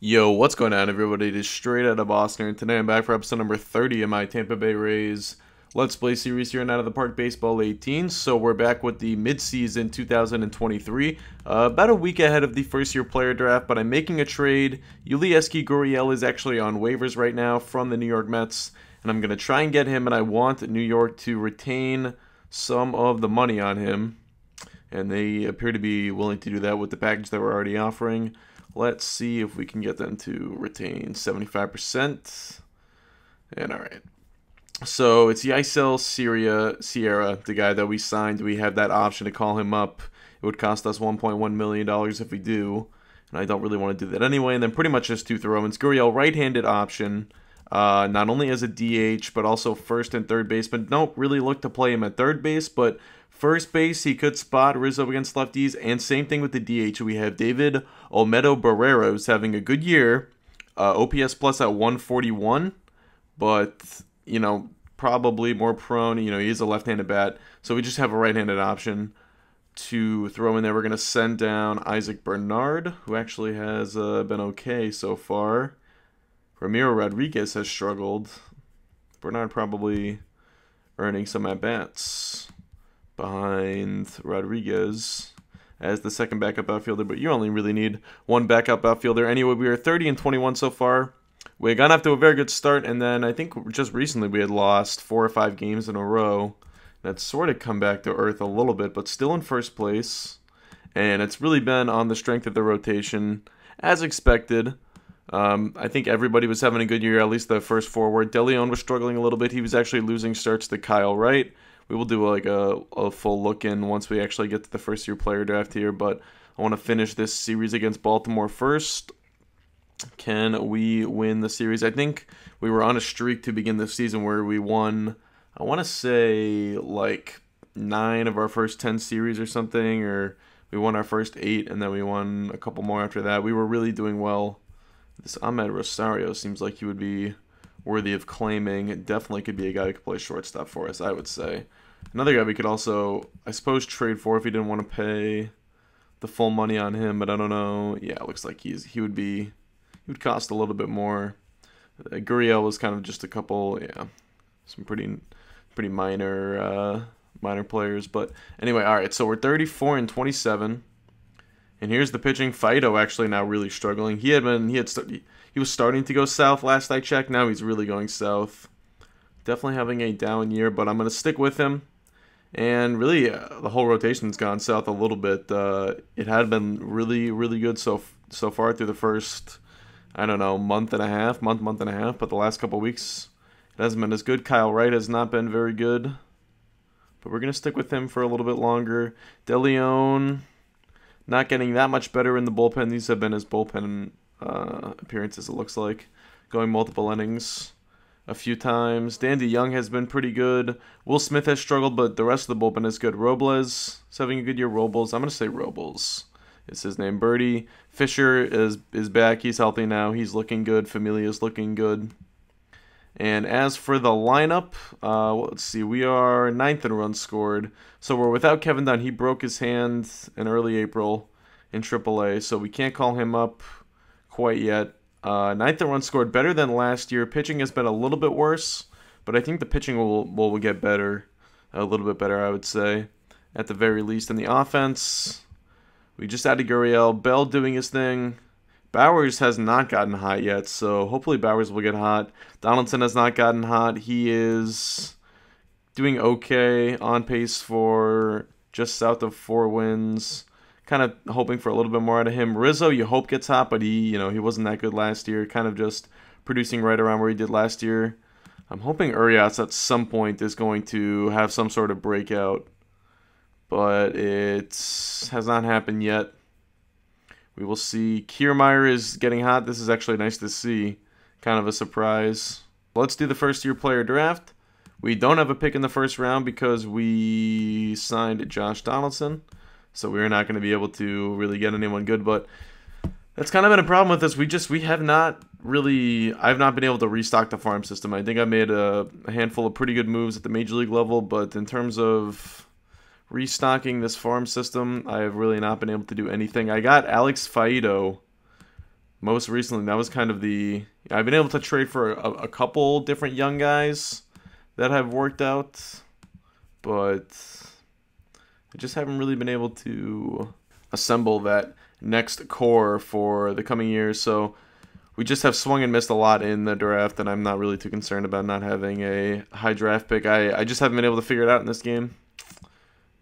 Yo, what's going on, everybody? It is Straight Out of Boston, and today I'm back for episode number 30 of my Tampa Bay Rays Let's Play series here in Out of the Park Baseball 18. So we're back with the midseason 2023, about a week ahead of the first-year player draft, but I'm making a trade. Yulieski Gurriel is actually on waivers right now from the New York Mets, and I'm going to try and get him, and I want New York to retain some of the money on him, and they appear to be willing to do that with the package that we're already offering. Let's see if we can get them to retain 75%. And all right. So it's Yisel Sierra, the guy that we signed. We have that option to call him up. It would cost us $1.1 million if we do. And I don't really want to do that anyway. And then pretty much just two throw-ins. Gurriel, right-handed option. Not only as a DH, but also first and third baseman. Don't really look to play him at third base, but first base, he could spot Rizzo against lefties, and same thing with the DH. We have David Olmedo Barrera, who's having a good year. OPS plus at 141, but, you know, probably more prone. You know, he is a left-handed bat, so we just have a right-handed option to throw in there. We're going to send down Isaac Bernard, who actually has been okay so far. Ramiro Rodriguez has struggled. Bernard probably earning some at-bats behind Rodriguez as the second backup outfielder, but you only really need one backup outfielder. Anyway, we are 30-21 so far. We got off to a very good start, and then I think just recently we had lost 4 or 5 games in a row. That's sort of come back to earth a little bit, but still in first place. And it's really been on the strength of the rotation, as expected. I think everybody was having a good year, at least the first forward. De Leon was struggling a little bit. He was actually losing starts to Kyle Wright. We will do like a full look in once we actually get to the first year player draft here, but I want to finish this series against Baltimore first. Can we win the series? I think we were on a streak to begin the season where we won, I want to say, like 9 of our first 10 series or something, or we won our first 8 and then we won a couple more after that. We were really doing well. This Ahmed Rosario seems like he would be worthy of claiming. It definitely could be a guy who could play shortstop for us, I would say. Another guy we could also, I suppose, trade for if he didn't want to pay the full money on him, but I don't know. Yeah, it looks like he would cost a little bit more. Gurriel was kind of just a couple, some pretty minor players. But anyway, all right, so we're 34-27. And here's the pitching. Fido actually now really struggling. He was starting to go south last I checked. Now he's really going south. Definitely having a down year, but I'm going to stick with him. And really, the whole rotation's gone south a little bit. It had been really, really good so far through the first, I don't know, month and a half. But the last couple weeks, it hasn't been as good. Kyle Wright has not been very good. But we're going to stick with him for a little bit longer. De Leon, not getting that much better in the bullpen. These have been his bullpen appearances, it looks like. Going multiple innings a few times. Dandy Young has been pretty good. Will Smith has struggled, but the rest of the bullpen is good. Robles is having a good year. Robles, I'm going to say Robles is his name. Birdie Fisher is back. He's healthy now. He's looking good. Familia's looking good. And as for the lineup, let's see. We are 9th in runs scored. So we're without Kevin Dunn. He broke his hand in early April in AAA, so we can't call him up quite yet. 9th in runs scored, better than last year. Pitching has been a little bit worse, but I think the pitching will get better, a little bit better, I would say, at the very least. In the offense, we just added Gurriel. Bell doing his thing. Bowers has not gotten hot yet, so hopefully Bowers will get hot. Donaldson has not gotten hot. He is doing okay, on pace for just south of 4 wins. Kind of hoping for a little bit more out of him. Rizzo, you hope gets hot, but he wasn't that good last year. Kind of just producing right around where he did last year. I'm hoping Urias at some point is going to have some sort of breakout, but it has not happened yet. We will see. Kiermaier is getting hot. This is actually nice to see. Kind of a surprise. Let's do the first year player draft. We don't have a pick in the first round because we signed Josh Donaldson. So we're not going to be able to really get anyone good, but that's kind of been a problem with us. I've not been able to restock the farm system. I think I made a handful of pretty good moves at the major league level, but in terms of restocking this farm system, I have really not been able to do anything. I got Alex Faedo most recently, that was kind of the... I've been able to trade for a couple different young guys that have worked out, but I just haven't really been able to assemble that next core for the coming years. So we just have swung and missed a lot in the draft, and I'm not really too concerned about not having a high draft pick. I just haven't been able to figure it out in this game.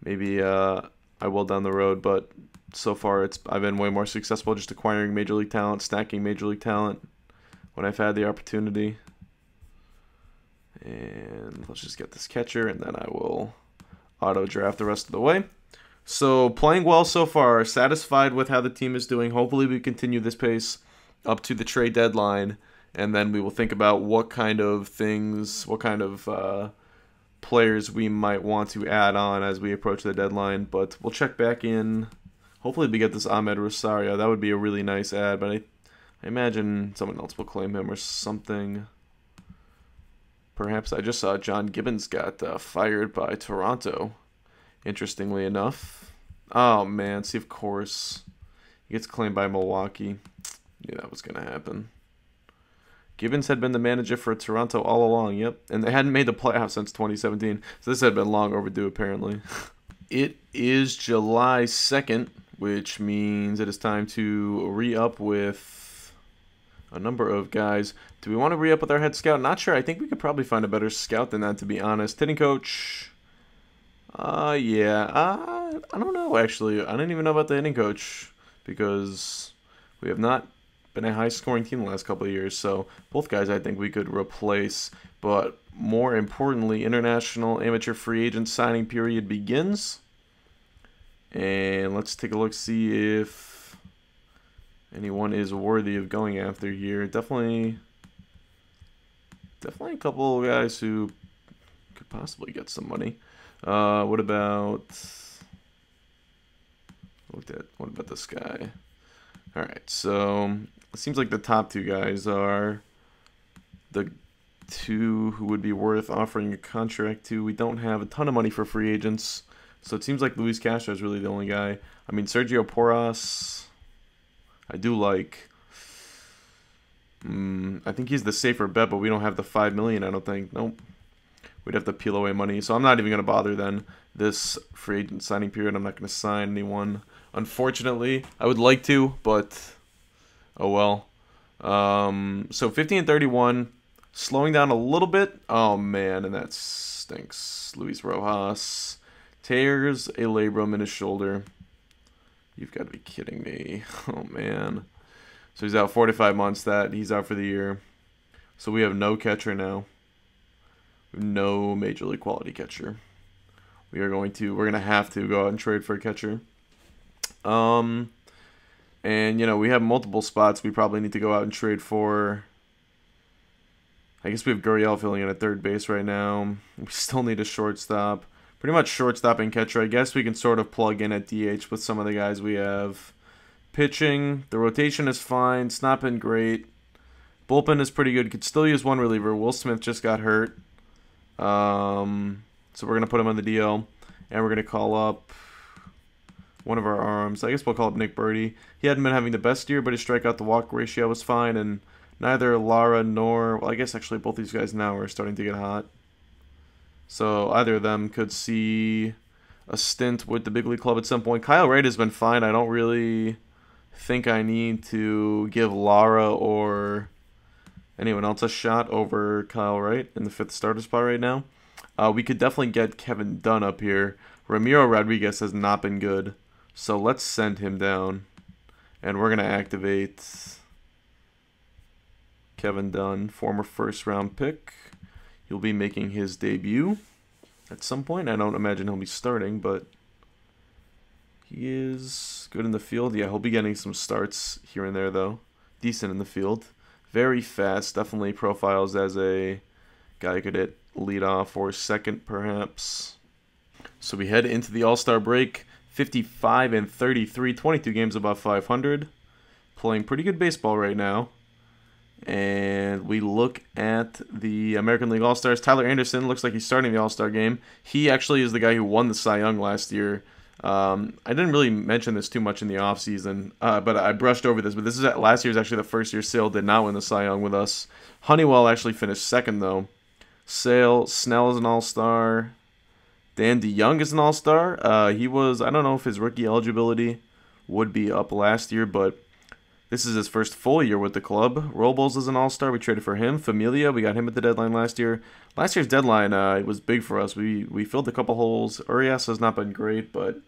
Maybe I will down the road, but so far I've been way more successful just acquiring major league talent, stacking major league talent when I've had the opportunity. And let's just get this catcher, and then I will auto draft the rest of the way. So playing well so far, satisfied with how the team is doing. Hopefully we continue this pace up to the trade deadline, and then we will think about what kind of things, what kind of players we might want to add on as we approach the deadline. But we'll check back in. Hopefully we get this Ahmed Rosario. That would be a really nice add, but I imagine someone else will claim him or something. Perhaps. I just saw John Gibbons got fired by Toronto, interestingly enough. Oh, man. See, of course. He gets claimed by Milwaukee. Knew that was going to happen. Gibbons had been the manager for Toronto all along, yep. And they hadn't made the playoffs since 2017. So this had been long overdue, apparently. It is July 2nd, which means it is time to re-up with a number of guys. Do we want to re-up with our head scout? Not sure. I think we could probably find a better scout than that, to be honest. Hitting coach. Yeah. I don't know, actually. I didn't even know about the hitting coach because we have not been a high-scoring team the last couple of years. So both guys I think we could replace. But more importantly, international amateur free agent signing period begins. And let's take a look, see if anyone is worthy of going after here. Definitely a couple of guys who could possibly get some money. What about this guy? All right, so it seems like the top two guys are the two who would be worth offering a contract to. We don't have a ton of money for free agents, so it seems like Luis Castro is really the only guy. I mean, Sergio Porras, I do like. I think he's the safer bet, but we don't have the $5 million, I don't think. Nope. We'd have to peel away money, so I'm not even going to bother then. This free agent signing period, I'm not going to sign anyone. Unfortunately, I would like to, but oh well. So 50-31, slowing down a little bit. Oh man, and that stinks. Luis Rojas tears a labrum in his shoulder. You've got to be kidding me. Oh man. So he's out 4 to 5 months. He's out for the year. So we have no catcher now. We have no major league quality catcher. We're gonna have to go out and trade for a catcher. And you know, we have multiple spots we probably need to go out and trade for. I guess we have Gurriel filling in at third base right now. We still need a shortstop. Pretty much shortstop and catcher. I guess we can sort of plug in at DH with some of the guys we have. Pitching, the rotation is fine. It's not been great. Bullpen is pretty good. Could still use one reliever. Will Smith just got hurt. So we're going to put him on the DL. And we're going to call up one of our arms. I guess we'll call up Nick Birdie. He hadn't been having the best year, but his strikeout to walk ratio was fine. And neither Lara nor... Well, I guess actually both these guys now are starting to get hot. So either of them could see a stint with the big league club at some point. Kyle Wright has been fine. I don't really think I need to give Lara or anyone else a shot over Kyle Wright in the 5th starter spot right now. We could definitely get Kevin Dunn up here. Ramiro Rodriguez has not been good, so let's send him down. And we're going to activate Kevin Dunn, former first-round pick. He'll be making his debut at some point. I don't imagine he'll be starting, but he is good in the field. Yeah, he'll be getting some starts here and there, though. Decent in the field. Very fast. Definitely profiles as a guy who could hit leadoff or second, perhaps. So we head into the All-Star break. 55-33, 22 games above 500. Playing pretty good baseball right now. And we look at the American League All-Stars. Tyler Anderson looks like he's starting the All-Star game. He actually is the guy who won the Cy Young last year. I didn't really mention this too much in the offseason, but I brushed over this. But this is last year's actually the first year Sale did not win the Cy Young with us. Honeywell actually finished second, though. Snell is an all-star. Dan DeYoung is an all-star. He was, I don't know if his rookie eligibility would be up last year, but this is his first full year with the club. Robles is an all-star. We traded for him. Familia, we got him at the deadline last year. Last year's deadline, it was big for us. We filled a couple holes. Urias has not been great, but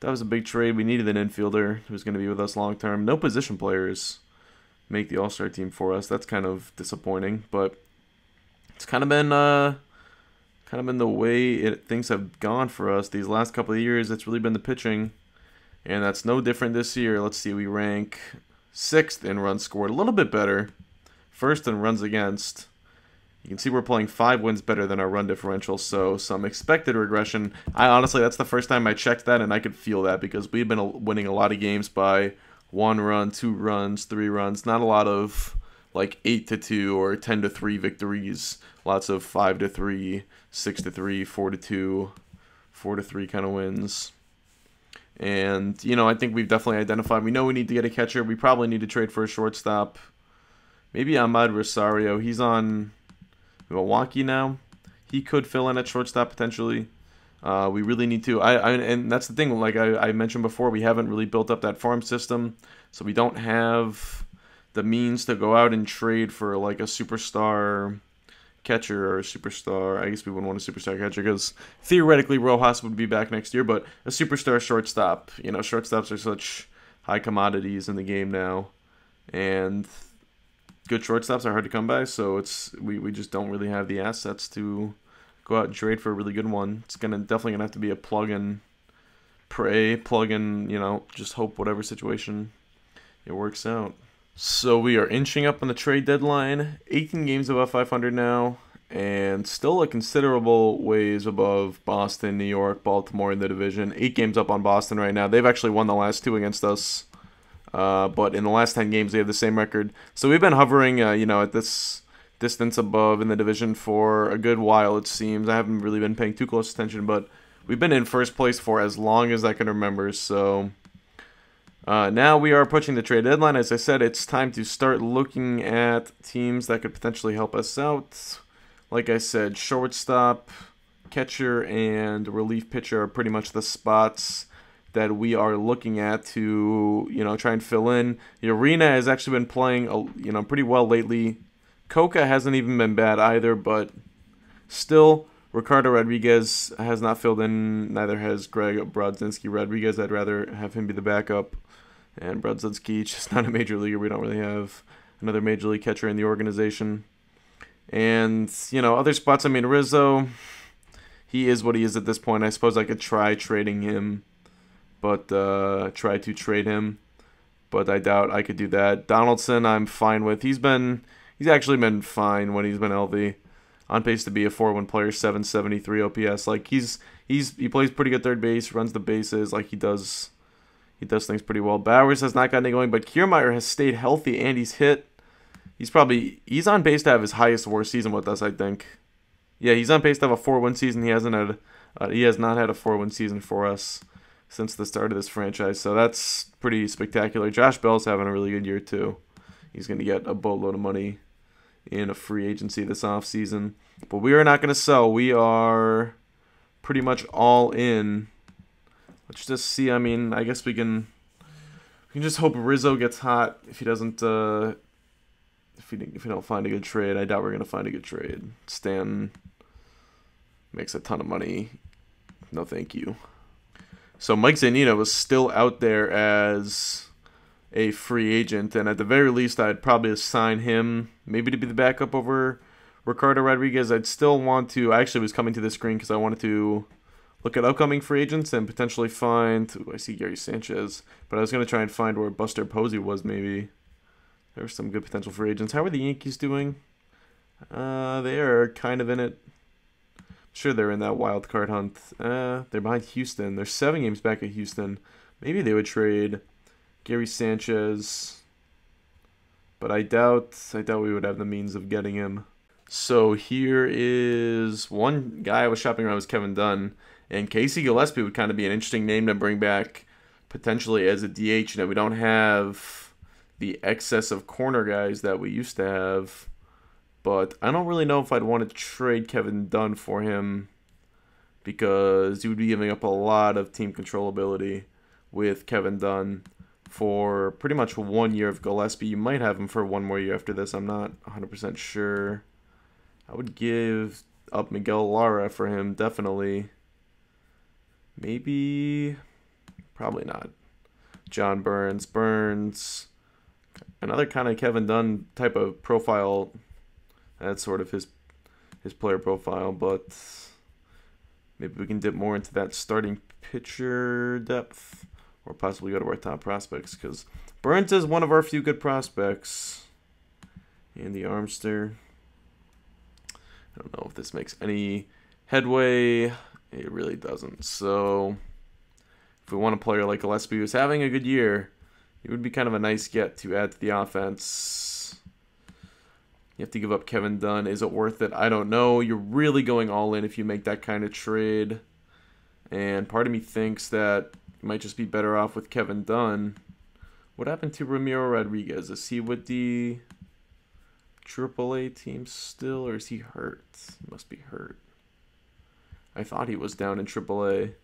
that was a big trade. We needed an infielder who's going to be with us long-term. No position players make the all-star team for us. That's kind of disappointing, but it's kind of been the way things have gone for us these last couple of years. It's really been the pitching, and that's no different this year. Let's see, we rank 6th in runs scored, a little bit better. 1st in runs against. You can see we're playing 5 wins better than our run differential, so some expected regression. Honestly, that's the first time I checked that, and I could feel that because we've been winning a lot of games by 1 run, 2 runs, 3 runs. Not a lot of like 8-2 or 10-3 victories. Lots of 5-3, 6-3, 4-2, 4-3 kind of wins. And, you know, I think we've definitely identified. We know we need to get a catcher. We probably need to trade for a shortstop. Maybe Ahmad Rosario. He's on Milwaukee now. He could fill in at shortstop potentially. We really need to. And that's the thing. Like I mentioned before, we haven't really built up that farm system, so we don't have the means to go out and trade for like a superstar catcher or a superstar. I guess we wouldn't want a superstar catcher because theoretically Rojas would be back next year, but a superstar shortstop. You know, shortstops are such high commodities in the game now, and good shortstops are hard to come by. So we just don't really have the assets to go out and trade for a really good one. It's definitely gonna have to be a plug and pray, you know, just hope whatever situation it works out. So we are inching up on the trade deadline. 18 games above 500 now, and still a considerable ways above Boston, New York, Baltimore in the division. 8 games up on Boston right now. They've actually won the last 2 against us, but in the last 10 games they have the same record. So we've been hovering, you know, at this distance above in the division for a good while, it seems. I haven't really been paying too close attention, but we've been in first place for as long as I can remember. So now we are approaching the trade deadline. As I said, it's time to start looking at teams that could potentially help us out. Like I said, shortstop, catcher, and relief pitcher are pretty much the spots that we are looking at to, you know, try and fill in. The Arena has actually been playing, you know, pretty well lately. Coca hasn't even been bad either, but still, Ricardo Rodriguez has not filled in. Neither has Greg Brodzinski. Rodriguez, I'd rather have him be the backup. And Brodzinski, just not a major leaguer. We don't really have another major league catcher in the organization. And, you know, other spots, I mean, Rizzo, he is what he is at this point. I suppose I could try trading him, but try to trade him. But I doubt I could do that. Donaldson, I'm fine with. He's actually been fine when he's been healthy. On pace to be a 4-1 player, 773 OPS. Like he plays pretty good third base, runs the bases, like he does things pretty well. Bowers has not gotten it going, but Kiermaier has stayed healthy and he's hit. He's on pace to have his highest WAR season with us, I think. Yeah, he's on pace to have a 4-1 season. He has not had a 4-1 season for us since the start of this franchise. So that's pretty spectacular. Josh Bell's having a really good year too. He's going to get a boatload of money in a free agency this offseason. But we are not going to sell. We are pretty much all in. Let's just see. I mean, I guess we can just hope Rizzo gets hot if he doesn't if we don't find a good trade. I doubt we're going to find a good trade. Stan makes a ton of money. No thank you. So Mike Zunino was still out there as a free agent, and at the very least I'd probably assign him maybe to be the backup over Ricardo Rodriguez. I'd still want to, I actually was coming to this screen because I wanted to look at upcoming free agents and potentially find, I see Gary Sanchez, but I was going to try and find where Buster Posey was maybe. There were some good potential free agents. How are the Yankees doing? They are kind of in it. I'm sure they're in that wild card hunt. They're behind Houston. They're 7 games back at Houston. Maybe they would trade Gary Sanchez, but I doubt we would have the means of getting him. So here is one guy I was shopping around, was Kevin Dunn, And Casey Gillespie would kind of be an interesting name to bring back potentially as a DH. You know, we don't have the excess of corner guys that we used to have. But I don't really know if I'd want to trade Kevin Dunn for him because you would be giving up a lot of team controllability with Kevin Dunn for pretty much 1 year of Gillespie. You might have him for one more year after this. I'm not 100% sure. I would give up Miguel Lara for him, definitely. Maybe, probably not. John Burns. Another kind of Kevin Dunn type of profile. That's sort of his player profile, but maybe we can dip more into that starting pitcher depth or possibly go to our top prospects because Burns is one of our few good prospects. Andy Armster. I don't know if this makes any headway. It really doesn't. So if we want a player like Gillespie who's having a good year, it would be kind of a nice get to add to the offense. You have to give up Kevin Dunn. Is it worth it? I don't know. You're really going all in if you make that kind of trade. And part of me thinks that you might just be better off with Kevin Dunn. What happened to Ramiro Rodriguez? Is he with the AAA team still, or is he hurt? He must be hurt. I thought he was down in AAA.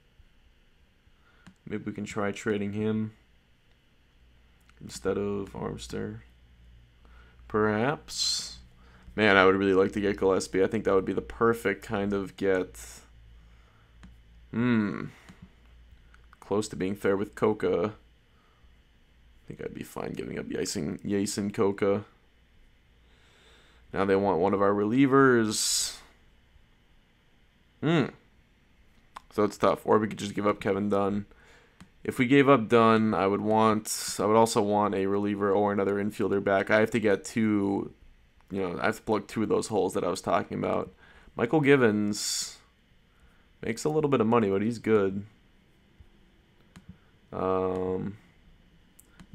Maybe we can try trading him instead of Armster. Perhaps. Man, I would really like to get Gillespie. I think that would be the perfect kind of get. Close to being fair with Coca. I think I'd be fine giving up Yasin Coca. Now they want one of our relievers. So it's tough. Or we could just give up Kevin Dunn. If we gave up Dunn, I would also want a reliever or another infielder back. I have to get two, I have to plug two of those holes that I was talking about. Michael Givens makes a little bit of money, but he's good.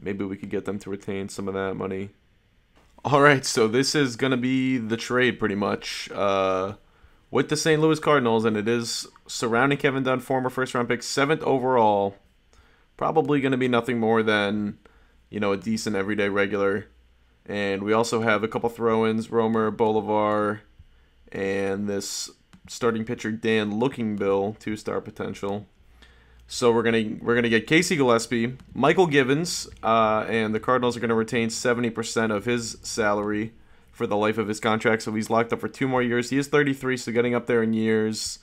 Maybe we could get them to retain some of that money. All right, so this is going to be the trade pretty much with the St. Louis Cardinals, and it is surrounding Kevin Dunn, former first-round pick, 7th overall. Probably going to be nothing more than, a decent everyday regular. And we also have a couple throw-ins, Romer, Bolivar, and this starting pitcher, Dan Lookingbill, 2-star potential. So we're gonna get Casey Gillespie, Michael Givens, and the Cardinals are going to retain 70% of his salary for the life of his contract. So he's locked up for 2 more years. He is 33, so getting up there in years.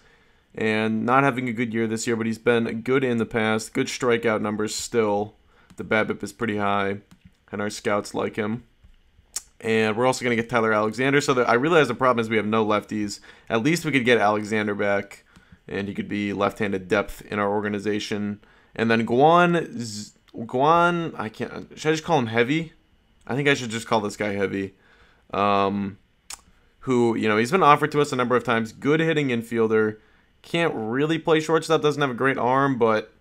And not having a good year this year, but he's been good in the past. Good strikeout numbers still. The BABIP is pretty high, and our scouts like him. And we're also going to get Tyler Alexander. So I realize the problem is we have no lefties. At least we could get Alexander back, and he could be left-handed depth in our organization. And then Guan, I can't. Should I just call him Heavy? I think I should just call this guy Heavy. Who, he's been offered to us a number of times. Good hitting infielder. Can't really play shortstop, doesn't have a great arm, but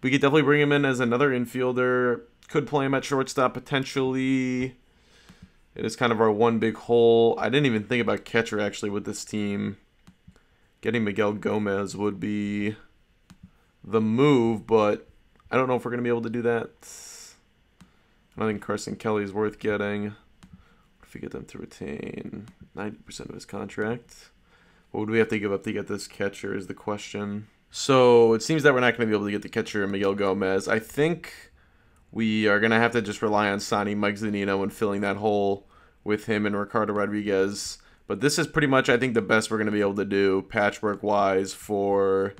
we could definitely bring him in as another infielder. Could play him at shortstop potentially. It is kind of our one big hole. I didn't even think about catcher actually with this team. Getting Miguel Gomez would be the move, but I don't know if we're going to be able to do that. I don't think Carson Kelly is worth getting. What if we get them to retain 90% of his contract? What would we have to give up to get this catcher is the question. So it seems that we're not going to be able to get the catcher Miguel Gomez. I think we are going to have to just rely on signing Mike Zunino and filling that hole with him and Ricardo Rodriguez. But this is pretty much, I think, the best we're going to be able to do patchwork-wise for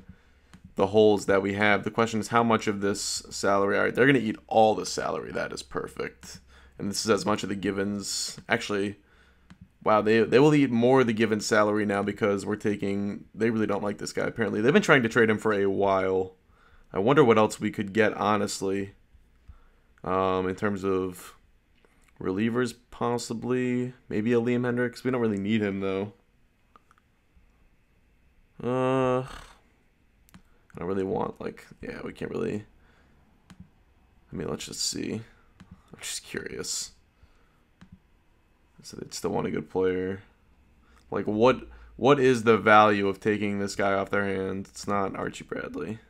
the holes that we have. The question is how much of this salary. All right, they're going to eat all the salary. That is perfect. And this is as much of the Givens. Actually, wow, they will eat more of the Givens salary now because they really don't like this guy, apparently. They've been trying to trade him for a while. I wonder what else we could get, honestly. In terms of relievers, possibly. Maybe a Liam Hendricks. We don't really need him, though. I don't really want, we can't really. Let's just see. I'm just curious. So they still want a good player. What What is the value of taking this guy off their hands? It's not Archie Bradley.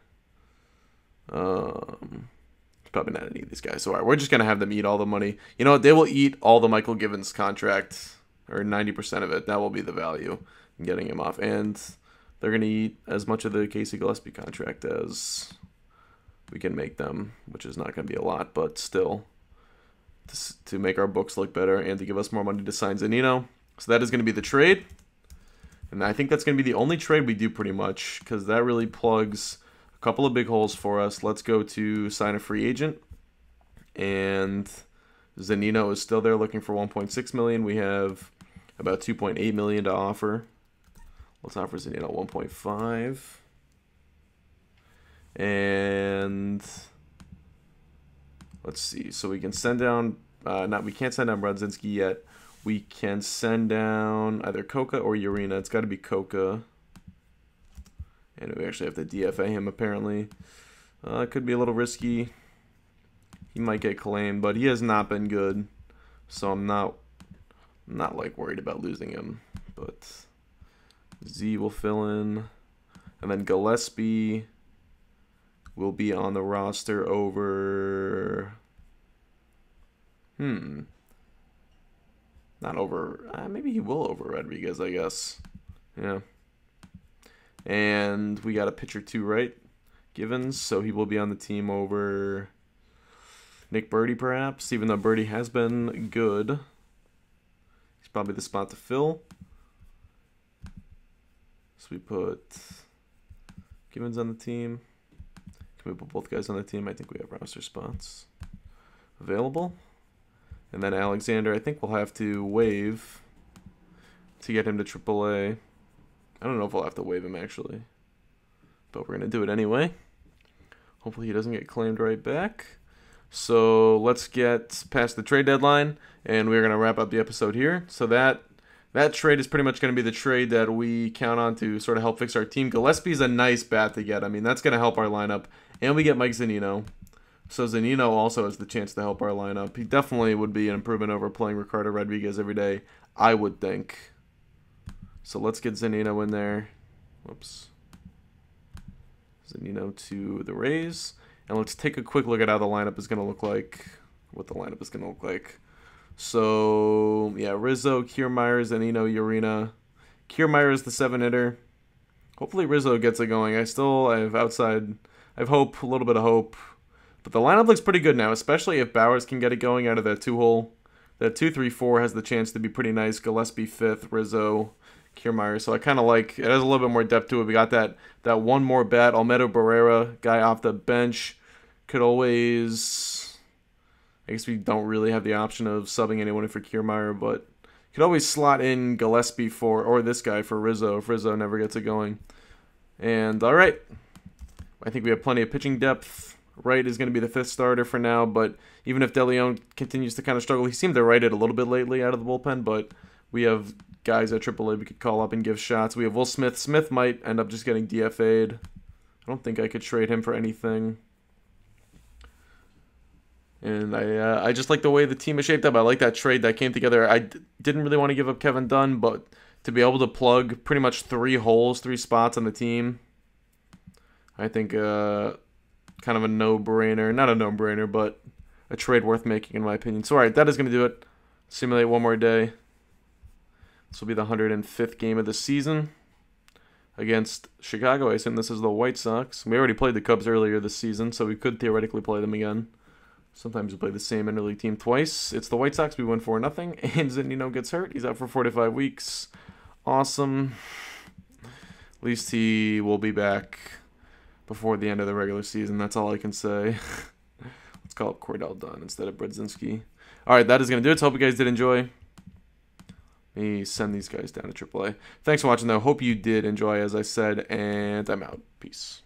It's probably not any of these guys. So, all right, we're just going to have them eat all the money. You know what? They will eat all the Michael Givens contract, or 90% of it. That will be the value in getting him off. And they're going to eat as much of the Casey Gillespie contract as we can make them, which is not going to be a lot, but still, to make our books look better and to give us more money to sign Zunino. So that is going to be the trade. And I think that's going to be the only trade we do pretty much, because that really plugs a couple of big holes for us. Let's go to sign a free agent. And Zunino is still there looking for $1.6 million. We have about $2.8 million to offer. Let's offer Zunino 1.5. And let's see. So we can send down, we can't send down Brodzinski yet. We can send down either Coca or Urena. It's got to be Coca. And we actually have to DFA him, apparently. It could be a little risky. He might get claimed, but he has not been good. So I'm not like worried about losing him. But Z will fill in. And then Gillespie will be on the roster over... Not over... maybe he will over Rodriguez, I guess. Yeah. And we got a pitcher too, right? Givens, so he will be on the team over Nick Birdie, perhaps, even though Birdie has been good. He's probably the spot to fill. So we put Givens on the team. Can we put both guys on the team? I think we have roster spots available. And then Alexander, I think we'll have to waive to get him to AAA. I don't know if we'll have to waive him, actually. But we're going to do it anyway. Hopefully he doesn't get claimed right back. So let's get past the trade deadline, and we're going to wrap up the episode here. So that trade is pretty much going to be the trade that we count on to sort of help fix our team. Gillespie's a nice bat to get. I mean, that's going to help our lineup. And we get Mike Zunino. So Zunino also has the chance to help our lineup. He definitely would be an improvement over playing Ricardo Rodriguez every day, I would think. So let's get Zunino in there. Whoops. Zunino to the Rays. And let's take a quick look at how the lineup is going to look like. What the lineup is going to look like. So, yeah, Rizzo, Kiermaier, Zunino, Urena. Kiermaier is the 7-hitter. Hopefully Rizzo gets it going. I have hope, a little bit of hope. But the lineup looks pretty good now, especially if Bowers can get it going out of that 2-hole. That 2-3-4 has the chance to be pretty nice. Gillespie 5th, Rizzo, Kiermaier. So I kind of like, it has a little bit more depth to it. We got that one more bat. Olmedo Barrera, guy off the bench. Could always, I guess we don't really have the option of subbing anyone in for Kiermaier, but could always slot in Gillespie or this guy for Rizzo if Rizzo never gets it going. And all right, I think we have plenty of pitching depth. Wright is going to be the 5th starter for now, but even if DeLeon continues to kind of struggle, he seemed to right it a little bit lately out of the bullpen, but we have guys at AAA we could call up and give shots. We have Will Smith. Smith might end up just getting DFA'd. I don't think I could trade him for anything. And I just like the way the team is shaped up. I like that trade that came together. I didn't really want to give up Kevin Dunn, but to be able to plug pretty much 3 spots on the team, I think kind of a no-brainer. Not a no-brainer, but a trade worth making in my opinion. So, all right, that is going to do it. Simulate one more day. This will be the 105th game of the season against Chicago. I assume this is the White Sox. We already played the Cubs earlier this season, so we could theoretically play them again. Sometimes we play the same interleague team twice. It's the White Sox. We win 4-0, and Zunino gets hurt. He's out for 4 to 5 weeks. Awesome. At least he will be back before the end of the regular season. That's all I can say. Let's call up Cordell Dunn instead of Brodzinski. All right, that is going to do it. So hope you guys did enjoy. Let me send these guys down to AAA. Thanks for watching, though. Hope you did enjoy, as I said, and I'm out. Peace.